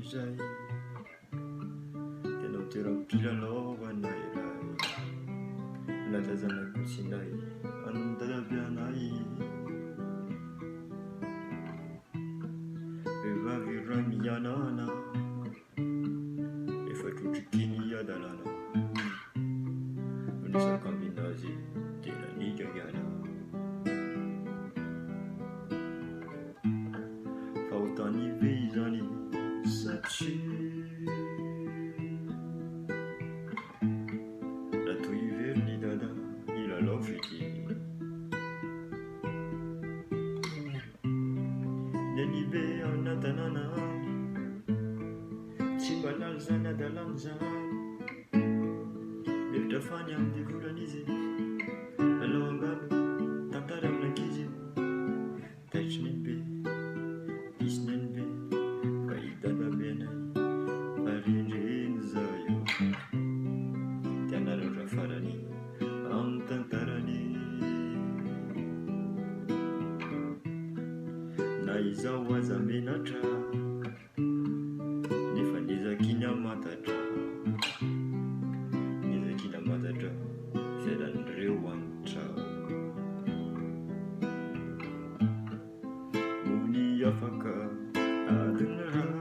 izay tena toeram-pilalaovana iray nalazana kotsinay amin'ny Dadabe anay. Vehivavy iray mianana efa trotrikiny adalana nisaka aminazy tena nigagana fa ho tany ve izany satria natoy ivery ny dada ilalao fety nenibe anatanana tsy mba lalo zany adalany zany mevitra fany amin'ny volan'izy lalao angano tantara amin'ankizy taitry neny be isy neny be fa Dadabe anay farendreny zayo tianaratra farany amin'ny tantarany na izao aza menatra nefa nizakiny amantatra matatra fialan'ireo anitra no ny afaka adiny ray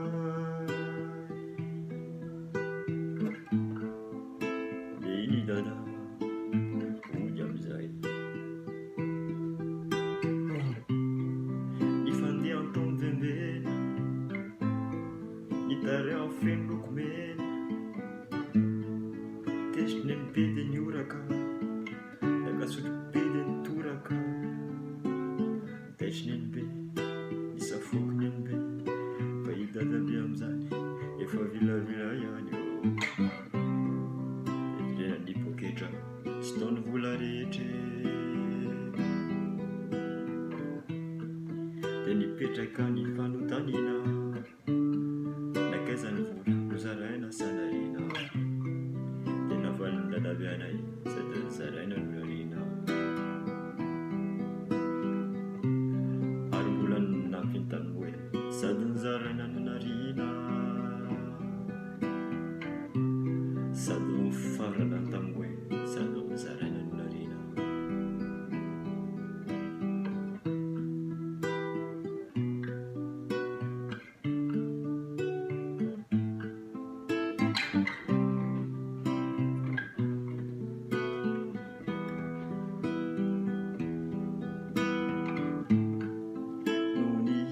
le ny dada ody amizay ny fandeha taony vembena ny tare ao feno lokomena tesoneny be de ny oraka nakasotro be de ny toraka taitrineny be isafokoneny be fa Dadabe amizany efa vilavila ihany rena ny poketra tsy taony vola rehetre de nipetraka ny fanotanina nakaizany vola nozaraina sanarina valiny Dadabe anay sady nizaraina nolariana ary mbola nampiny tany hoe sady nizaraina nolariana sady nifarana tamy hoe sady nizaraina nolariana.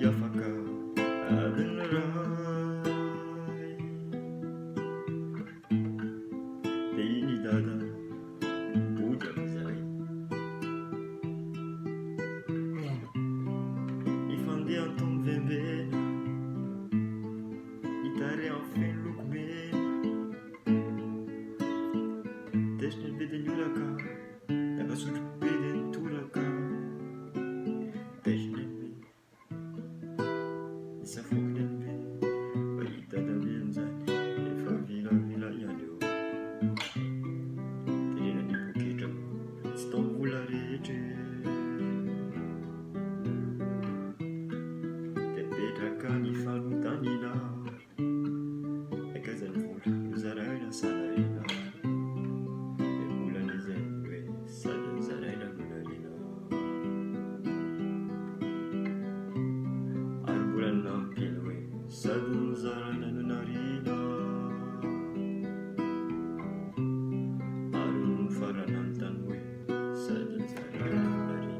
Afaka adiny ray de iny dada ody amizay ny fandeha taony vembena hitare amin'ny feno lokomena tesoneny be de ny oraka nakasotro be de ny toraka taitrineny be isafokoneny be fa Dadabe amizany efa vilavila ihany eo tenena ny poketra tsy taony vola rehetre de petraka ny fanotanina nakaizany vola nozaraina sanarina de volan'izay hoe sady nizaraina nolariana ary mbola nampiny hoe sady nizaraina